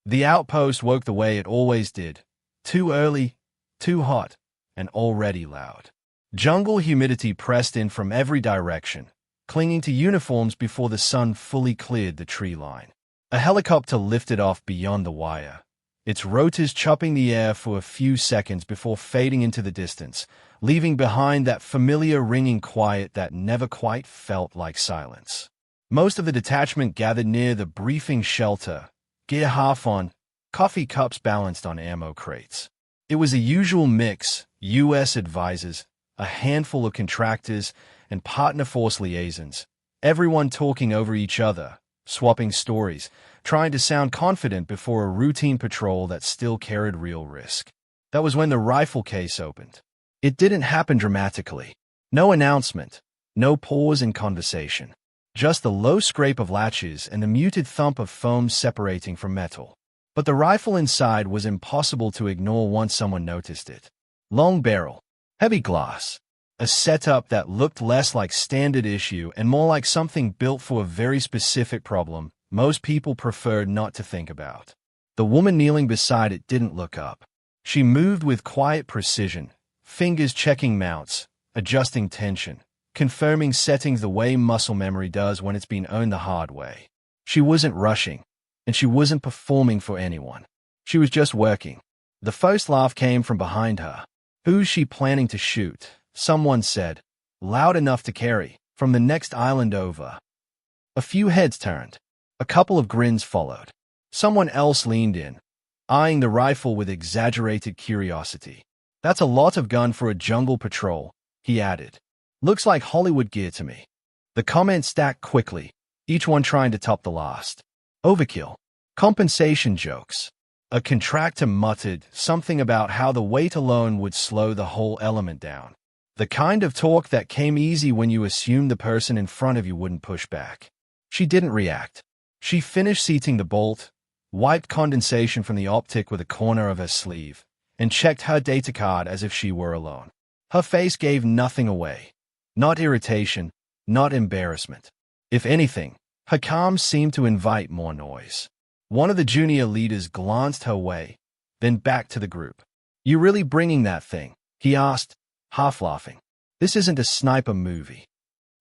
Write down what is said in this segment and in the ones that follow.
The outpost woke the way it always did. Too early, too hot, and already loud. Jungle humidity pressed in from every direction, clinging to uniforms before the sun fully cleared the tree line. A helicopter lifted off beyond the wire, its rotors chopping the air for a few seconds before fading into the distance, leaving behind that familiar ringing quiet that never quite felt like silence. Most of the detachment gathered near the briefing shelter, gear half on, coffee cups balanced on ammo crates. It was a usual mix: U.S. advisors, a handful of contractors, and partner force liaisons, everyone talking over each other, swapping stories, trying to sound confident before a routine patrol that still carried real risk. That was when the rifle case opened. It didn't happen dramatically. No announcement, no pause in conversation. Just the low scrape of latches and the muted thump of foam separating from metal. But the rifle inside was impossible to ignore once someone noticed it. Long barrel, heavy glass, a setup that looked less like standard issue and more like something built for a very specific problem most people preferred not to think about. The woman kneeling beside it didn't look up. She moved with quiet precision, fingers checking mounts, adjusting tension, confirming settings the way muscle memory does when it's been owned the hard way. She wasn't rushing, and she wasn't performing for anyone. She was just working. The first laugh came from behind her. "Who's she planning to shoot?" someone said, loud enough to carry, from the next island over. A few heads turned. A couple of grins followed. Someone else leaned in, eyeing the rifle with exaggerated curiosity. "That's a lot of gun for a jungle patrol," he added. "Looks like Hollywood gear to me." The comments stacked quickly, each one trying to top the last. Overkill. Compensation jokes. A contractor muttered something about how the weight alone would slow the whole element down. The kind of talk that came easy when you assumed the person in front of you wouldn't push back. She didn't react. She finished seating the bolt, wiped condensation from the optic with a corner of her sleeve, and checked her data card as if she were alone. Her face gave nothing away. Not irritation, not embarrassment. If anything, her calm seemed to invite more noise. One of the junior leaders glanced her way, then back to the group. "You really bringing that thing?" he asked, half laughing. "This isn't a sniper movie."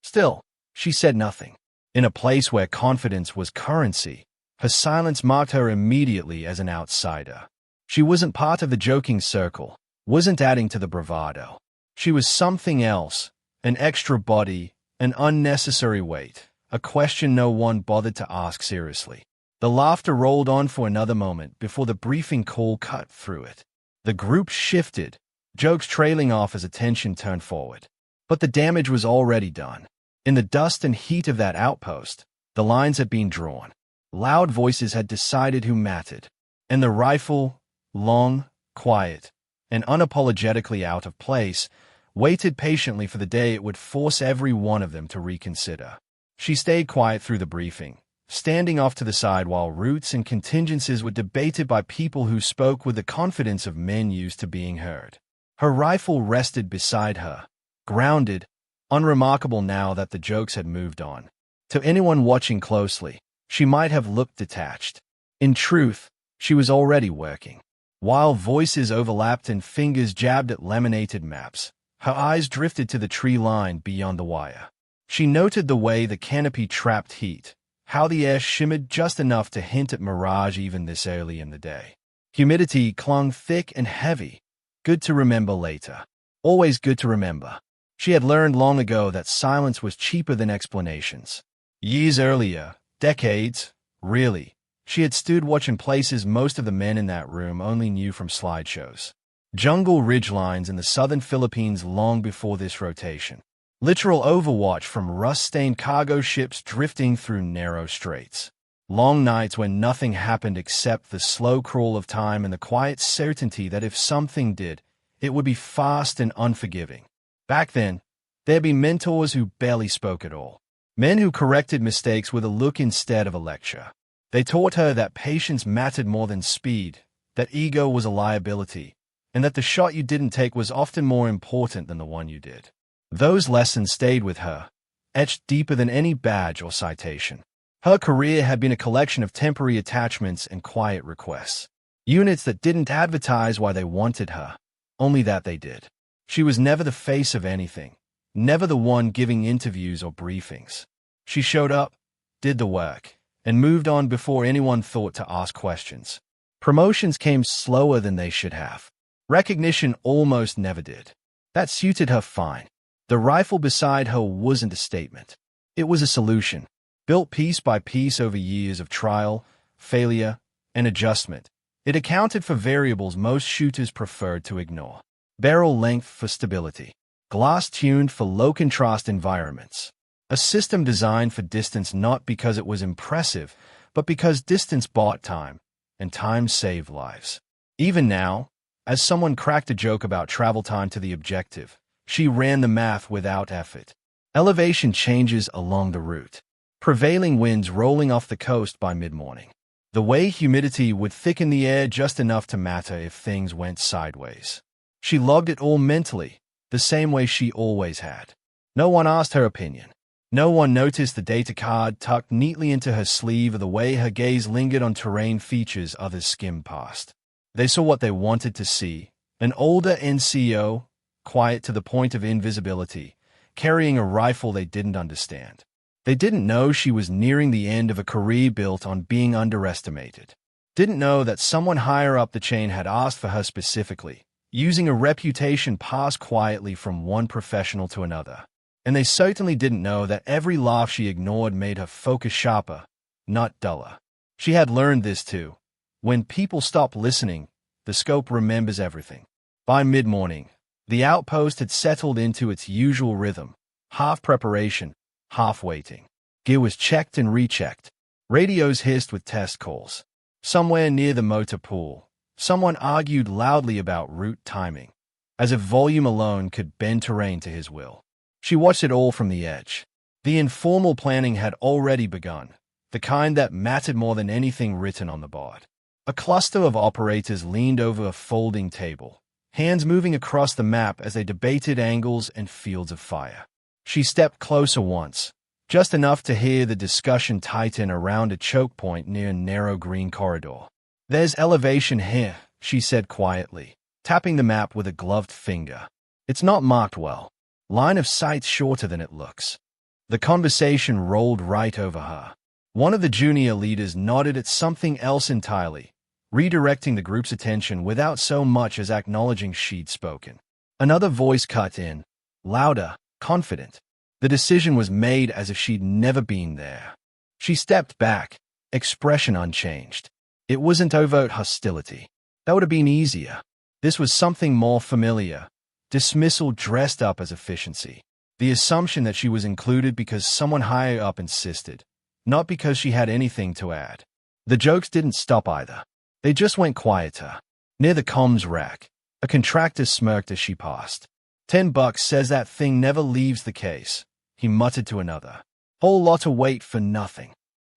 Still, she said nothing. In a place where confidence was currency, her silence marked her immediately as an outsider. She wasn't part of the joking circle, wasn't adding to the bravado. She was something else, an extra body, an unnecessary weight, a question no one bothered to ask seriously. The laughter rolled on for another moment before the briefing call cut through it. The group shifted, jokes trailing off as attention turned forward. But the damage was already done. In the dust and heat of that outpost, the lines had been drawn. Loud voices had decided who mattered. And the rifle, long, quiet, and unapologetically out of place, waited patiently for the day it would force every one of them to reconsider. She stayed quiet through the briefing, standing off to the side while routes and contingencies were debated by people who spoke with the confidence of men used to being heard. Her rifle rested beside her, grounded, unremarkable now that the jokes had moved on. To anyone watching closely, she might have looked detached. In truth, she was already working. While voices overlapped and fingers jabbed at laminated maps, her eyes drifted to the tree line beyond the wire. She noted the way the canopy trapped heat, how the air shimmered just enough to hint at mirage even this early in the day. Humidity clung thick and heavy. Good to remember later. Always good to remember. She had learned long ago that silence was cheaper than explanations. Years earlier, decades, really, she had stood watching places most of the men in that room only knew from slideshows. Jungle ridgelines in the southern Philippines long before this rotation. Literal overwatch from rust-stained cargo ships drifting through narrow straits. Long nights when nothing happened except the slow crawl of time and the quiet certainty that if something did, it would be fast and unforgiving. Back then, there'd be mentors who barely spoke at all. Men who corrected mistakes with a look instead of a lecture. They taught her that patience mattered more than speed, that ego was a liability, and that the shot you didn't take was often more important than the one you did. Those lessons stayed with her, etched deeper than any badge or citation. Her career had been a collection of temporary attachments and quiet requests. Units that didn't advertise why they wanted her, only that they did. She was never the face of anything, never the one giving interviews or briefings. She showed up, did the work, and moved on before anyone thought to ask questions. Promotions came slower than they should have. Recognition almost never did. That suited her fine. The rifle beside her wasn't a statement. It was a solution, built piece by piece over years of trial, failure, and adjustment. It accounted for variables most shooters preferred to ignore. Barrel length for stability. Glass tuned for low-contrast environments. A system designed for distance not because it was impressive, but because distance bought time, and time saved lives. Even now, as someone cracked a joke about travel time to the objective, she ran the math without effort. Elevation changes along the route. Prevailing winds rolling off the coast by mid-morning. The way humidity would thicken the air just enough to matter if things went sideways. She logged it all mentally, the same way she always had. No one asked her opinion. No one noticed the data card tucked neatly into her sleeve or the way her gaze lingered on terrain features others skimmed past. They saw what they wanted to see, an older NCO, quiet to the point of invisibility, carrying a rifle they didn't understand. They didn't know she was nearing the end of a career built on being underestimated. Didn't know that someone higher up the chain had asked for her specifically, using a reputation passed quietly from one professional to another. And they certainly didn't know that every laugh she ignored made her focus sharper, not duller. She had learned this too. When people stop listening, the scope remembers everything. By mid-morning, the outpost had settled into its usual rhythm, half preparation, half waiting. Gear was checked and rechecked. Radios hissed with test calls. Somewhere near the motor pool, someone argued loudly about route timing, as if volume alone could bend terrain to his will. She watched it all from the edge. The informal planning had already begun, the kind that mattered more than anything written on the board. A cluster of operators leaned over a folding table, hands moving across the map as they debated angles and fields of fire. She stepped closer once, just enough to hear the discussion tighten around a choke point near a narrow green corridor. "There's elevation here," she said quietly, tapping the map with a gloved finger. "It's not marked well. Line of sight's shorter than it looks." The conversation rolled right over her. One of the junior leaders nodded at something else entirely, redirecting the group's attention without so much as acknowledging she'd spoken. Another voice cut in, louder, confident. The decision was made as if she'd never been there. She stepped back, expression unchanged. It wasn't overt hostility. That would have been easier. This was something more familiar, dismissal dressed up as efficiency. The assumption that she was included because someone higher up insisted, not because she had anything to add. The jokes didn't stop either. They just went quieter. Near the comms rack, a contractor smirked as she passed. $10 says that thing never leaves the case, he muttered to another. Whole lot of weight for nothing.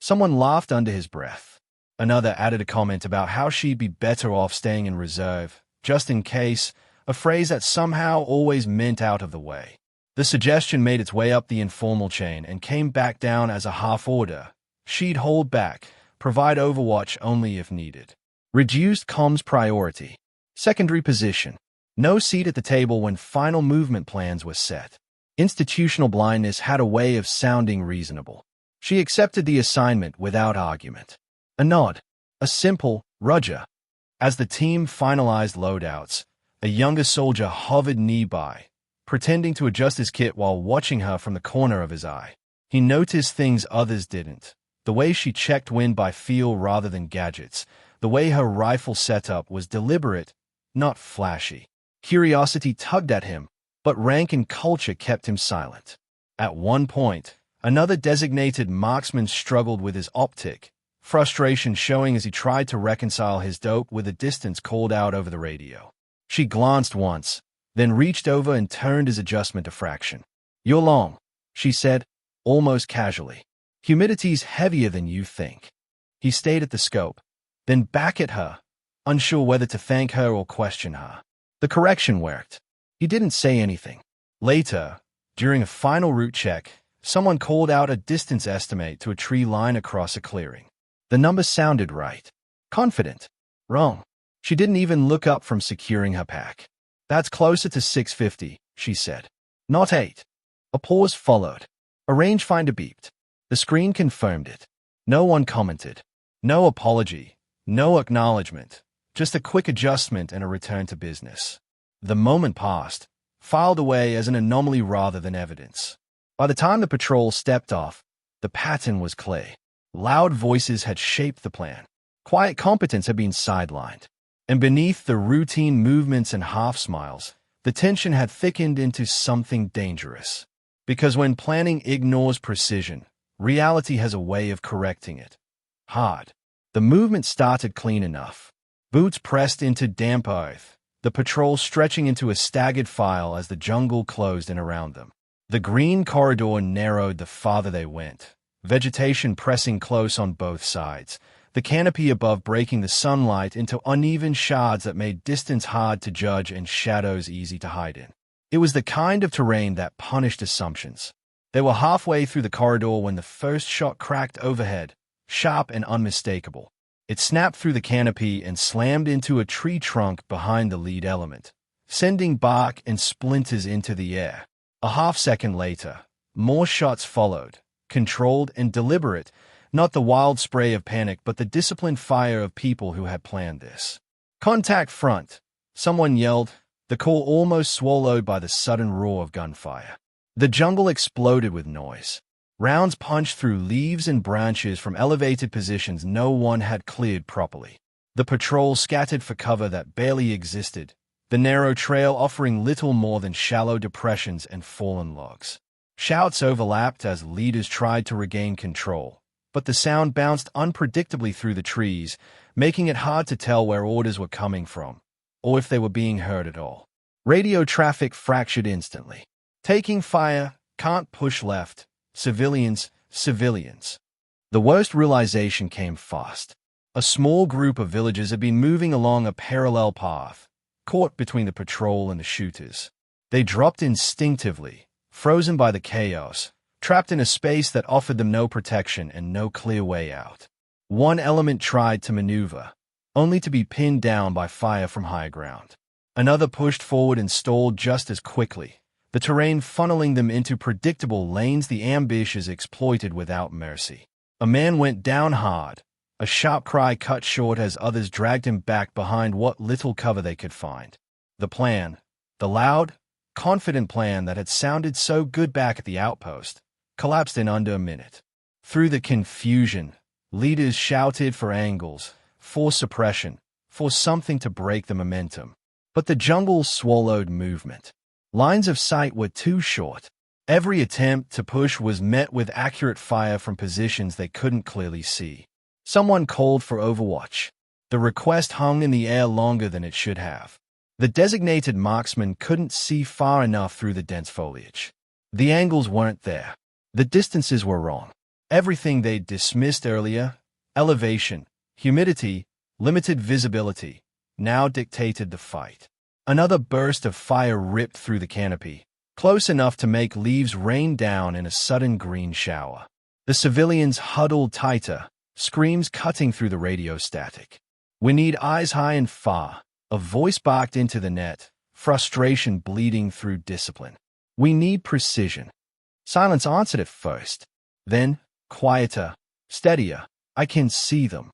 Someone laughed under his breath. Another added a comment about how she'd be better off staying in reserve, just in case, a phrase that somehow always meant out of the way. The suggestion made its way up the informal chain and came back down as a half order. She'd hold back, provide overwatch only if needed. Reduced comms priority. Secondary position. No seat at the table when final movement plans were set. Institutional blindness had a way of sounding reasonable. She accepted the assignment without argument. A nod. A simple, "Roger." As the team finalized loadouts, a younger soldier hovered nearby, pretending to adjust his kit while watching her from the corner of his eye. He noticed things others didn't. The way she checked wind by feel rather than gadgets. The way her rifle setup was deliberate, not flashy. Curiosity tugged at him, but rank and culture kept him silent. At one point, another designated marksman struggled with his optic, frustration showing as he tried to reconcile his dope with the distance called out over the radio. She glanced once, then reached over and turned his adjustment a fraction. "You're long," she said, almost casually. "Humidity's heavier than you think." He stayed at the scope, then back at her, unsure whether to thank her or question her. The correction worked. He didn't say anything. Later, during a final route check, Someone called out a distance estimate to a tree line across a clearing. The number sounded right. Confident. Wrong. She didn't even look up from securing her pack. That's closer to 650, she said. Not 8. A pause followed. A rangefinder beeped. The screen confirmed it. No one commented. No apology. No acknowledgement. Just a quick adjustment and a return to business. The moment passed, filed away as an anomaly rather than evidence. By the time the patrol stepped off, the pattern was clear. Loud voices had shaped the plan. Quiet competence had been sidelined. And beneath the routine movements and half-smiles, the tension had thickened into something dangerous. Because when planning ignores precision, reality has a way of correcting it. Hard. The movement started clean enough. Boots pressed into damp earth, the patrol stretching into a staggered file as the jungle closed in around them. The green corridor narrowed the farther they went, vegetation pressing close on both sides, the canopy above breaking the sunlight into uneven shards that made distance hard to judge and shadows easy to hide in. It was the kind of terrain that punished assumptions. They were halfway through the corridor when the first shot cracked overhead, sharp and unmistakable. It snapped through the canopy and slammed into a tree trunk behind the lead element, sending bark and splinters into the air. A half-second later, more shots followed, controlled and deliberate, not the wild spray of panic but the disciplined fire of people who had planned this. Contact front, someone yelled, the call almost swallowed by the sudden roar of gunfire. The jungle exploded with noise. Rounds punched through leaves and branches from elevated positions no one had cleared properly. The patrol scattered for cover that barely existed, the narrow trail offering little more than shallow depressions and fallen logs. Shouts overlapped as leaders tried to regain control, but the sound bounced unpredictably through the trees, making it hard to tell where orders were coming from, or if they were being heard at all. Radio traffic fractured instantly. Taking fire, can't push left. Civilians. The worst realization came fast. A small group of villagers had been moving along a parallel path, caught between the patrol and the shooters. They dropped instinctively, frozen by the chaos, trapped in a space that offered them no protection and no clear way out. One element tried to maneuver, only to be pinned down by fire from high ground. Another pushed forward and stalled just as quickly, the terrain funneling them into predictable lanes the ambitious exploited without mercy. A man went down hard, a sharp cry cut short as others dragged him back behind what little cover they could find. The plan, the loud, confident plan that had sounded so good back at the outpost, collapsed in under a minute. Through the confusion, leaders shouted for angles, for suppression, for something to break the momentum. But the jungle swallowed movement. Lines of sight were too short. Every attempt to push was met with accurate fire from positions they couldn't clearly see. Someone called for overwatch. The request hung in the air longer than it should have. The designated marksman couldn't see far enough through the dense foliage. The angles weren't there. The distances were wrong. Everything they'd dismissed earlier, elevation, humidity, limited visibility, now dictated the fight. Another burst of fire ripped through the canopy, close enough to make leaves rain down in a sudden green shower. The civilians huddled tighter, screams cutting through the radio static. "We need eyes high and far," a voice barked into the net, frustration bleeding through discipline. "We need precision." Silence answered at first. Then, quieter, steadier, "I can see them."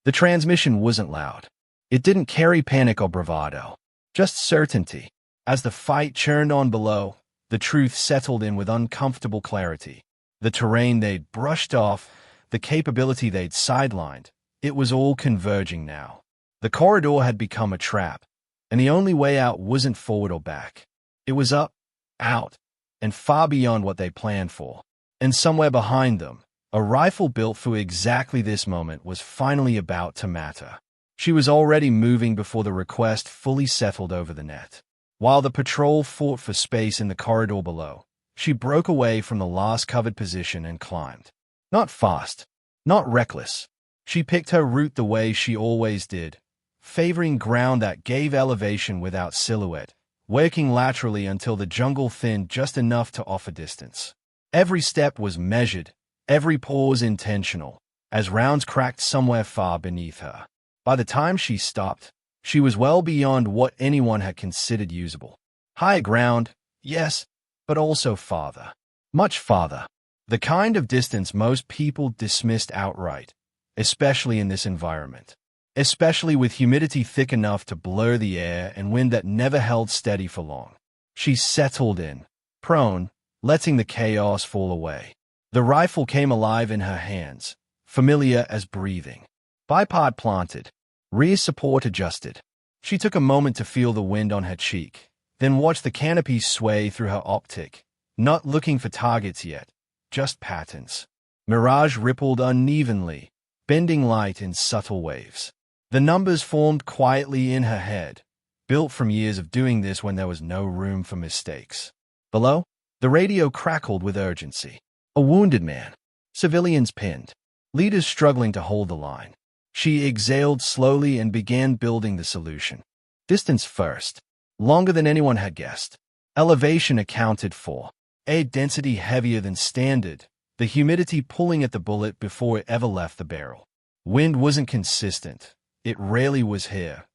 The transmission wasn't loud. It didn't carry panic or bravado. Just certainty. As the fight churned on below, the truth settled in with uncomfortable clarity. The terrain they'd brushed off, the capability they'd sidelined, it was all converging now. The corridor had become a trap, and the only way out wasn't forward or back. It was up, out, and far beyond what they planned for. And somewhere behind them, a rifle built for exactly this moment was finally about to matter. She was already moving before the request fully settled over the net. While the patrol fought for space in the corridor below, she broke away from the last covered position and climbed. Not fast, not reckless. She picked her route the way she always did, favoring ground that gave elevation without silhouette, working laterally until the jungle thinned just enough to offer distance. Every step was measured, every pause intentional, as rounds cracked somewhere far beneath her. By the time she stopped, she was well beyond what anyone had considered usable. Higher ground, yes, but also farther. Much farther. The kind of distance most people dismissed outright, especially in this environment. Especially with humidity thick enough to blur the air and wind that never held steady for long. She settled in, prone, letting the chaos fall away. The rifle came alive in her hands, familiar as breathing. Bipod planted, rear support adjusted. She took a moment to feel the wind on her cheek, then watched the canopy sway through her optic, not looking for targets yet, just patterns. Mirage rippled unevenly, bending light in subtle waves. The numbers formed quietly in her head, built from years of doing this when there was no room for mistakes. Below, the radio crackled with urgency. A wounded man. Civilians pinned. Leaders struggling to hold the line. She exhaled slowly and began building the solution. Distance first. Longer than anyone had guessed. Elevation accounted for. Air density heavier than standard. The humidity pulling at the bullet before it ever left the barrel. Wind wasn't consistent. It rarely was here.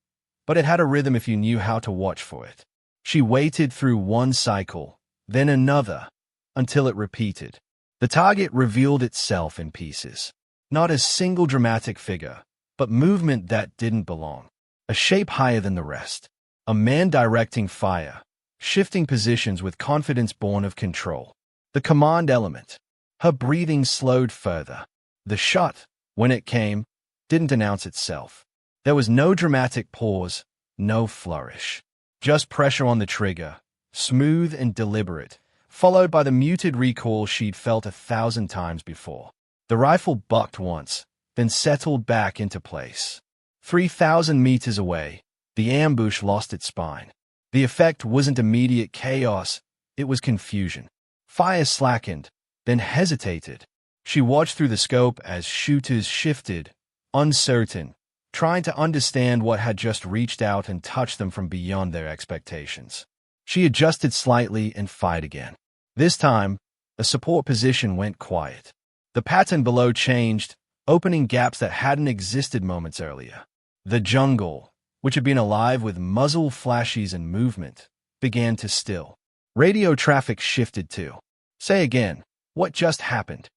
But it had a rhythm if you knew how to watch for it. She waited through one cycle, then another, until it repeated. The target revealed itself in pieces. Not a single dramatic figure, but movement that didn't belong. A shape higher than the rest. A man directing fire, shifting positions with confidence born of control. The command element. Her breathing slowed further. The shot, when it came, didn't announce itself. There was no dramatic pause, no flourish. Just pressure on the trigger, smooth and deliberate, followed by the muted recoil she'd felt 1,000 times before. The rifle bucked once, then settled back into place. 3,000 meters away, the ambush lost its spine. The effect wasn't immediate chaos, it was confusion. Fire slackened, then hesitated. She watched through the scope as shooters shifted, uncertain, trying to understand what had just reached out and touched them from beyond their expectations. She adjusted slightly and fired again. This time, the support position went quiet. The pattern below changed, opening gaps that hadn't existed moments earlier. The jungle, which had been alive with muzzle flashes and movement, began to still. Radio traffic shifted too. Say again, what just happened?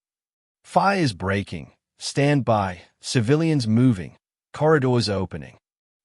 Fires breaking, stand by, civilians moving, corridors opening.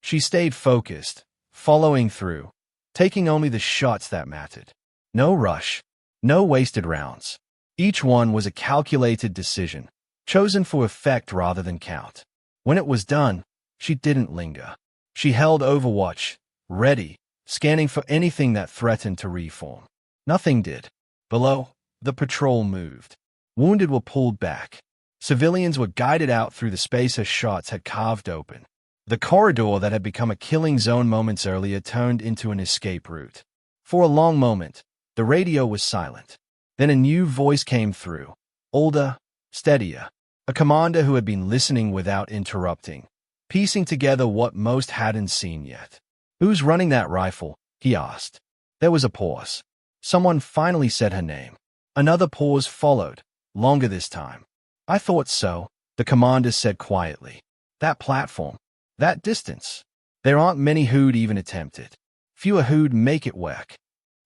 She stayed focused, following through, taking only the shots that mattered. No rush, no wasted rounds. Each one was a calculated decision, chosen for effect rather than count. When it was done, she didn't linger. She held Overwatch, ready, scanning for anything that threatened to reform. Nothing did. Below, the patrol moved. Wounded were pulled back. Civilians were guided out through the space her shots had carved open. The corridor that had become a killing zone moments earlier turned into an escape route. For a long moment, the radio was silent. Then a new voice came through. Older, steadier. A commander who had been listening without interrupting, piecing together what most hadn't seen yet. "Who's running that rifle?" he asked. There was a pause. Someone finally said her name. Another pause followed, longer this time. "I thought so," the commander said quietly. "That platform, that distance. There aren't many who'd even attempt it. Fewer who'd make it work."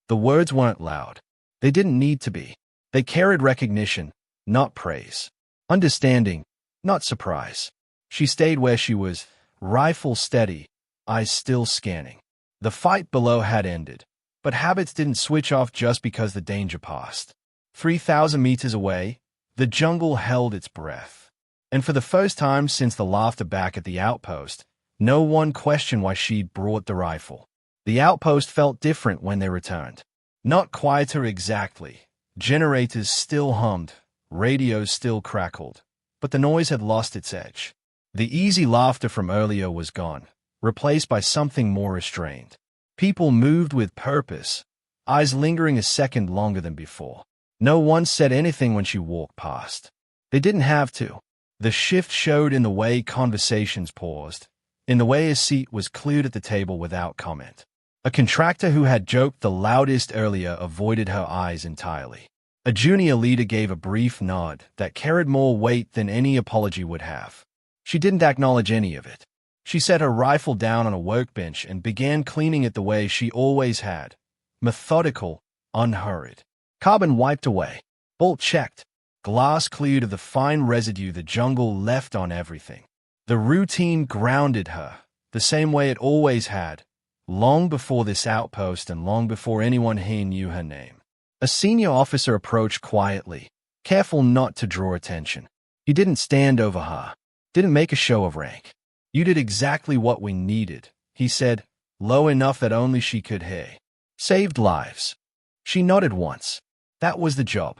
The words weren't loud. They didn't need to be. They carried recognition, not praise. Understanding, not surprise. She stayed where she was, rifle steady, eyes still scanning. The fight below had ended, but habits didn't switch off just because the danger passed. 3,000 meters away, the jungle held its breath. And for the first time since the laughter back at the outpost, no one questioned why she'd brought the rifle. The outpost felt different when they returned. Not quieter exactly. Generators still hummed, radios still crackled, but the noise had lost its edge. The easy laughter from earlier was gone, replaced by something more restrained. People moved with purpose, eyes lingering a second longer than before. No one said anything when she walked past. They didn't have to. The shift showed in the way conversations paused, in the way a seat was cleared at the table without comment. A contractor who had joked the loudest earlier avoided her eyes entirely. A junior leader gave a brief nod that carried more weight than any apology would have. She didn't acknowledge any of it. She set her rifle down on a workbench and began cleaning it the way she always had. Methodical, unhurried. Carbon wiped away. Bolt checked. Glass cleared of the fine residue the jungle left on everything. The routine grounded her, the same way it always had, long before this outpost and long before anyone here knew her name. A senior officer approached quietly, careful not to draw attention. He didn't stand over her, didn't make a show of rank. "You did exactly what we needed," he said, low enough that only she could hear. "Saved lives." She nodded once. That was the job.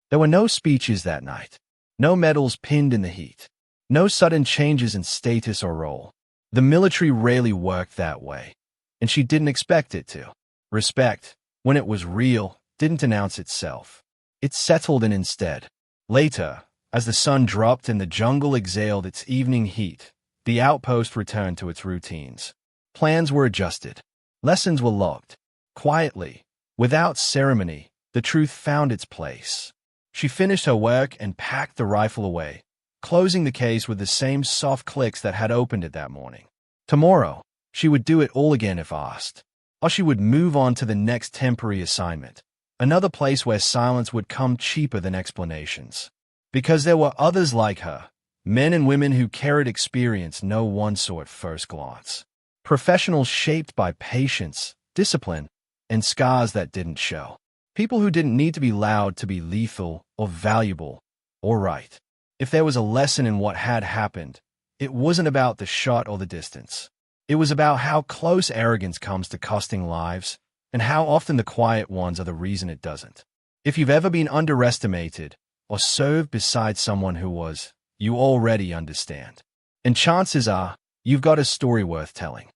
There were no speeches that night, no medals pinned in the heat, no sudden changes in status or role. The military rarely worked that way, and she didn't expect it to. Respect, when it was real, didn't announce itself. It settled in instead. Later, as the sun dropped and the jungle exhaled its evening heat, the outpost returned to its routines. Plans were adjusted. Lessons were logged. Quietly, without ceremony, the truth found its place. She finished her work and packed the rifle away, closing the case with the same soft clicks that had opened it that morning. Tomorrow, she would do it all again if asked. Or she would move on to the next temporary assignment, another place where silence would come cheaper than explanations. Because there were others like her, men and women who carried experience no one saw at first glance. Professionals shaped by patience, discipline, and scars that didn't show. People who didn't need to be loud to be lethal or valuable or right. If there was a lesson in what had happened, it wasn't about the shot or the distance. It was about how close arrogance comes to costing lives, and how often the quiet ones are the reason it doesn't. If you've ever been underestimated or served beside someone who was, you already understand. And chances are, you've got a story worth telling.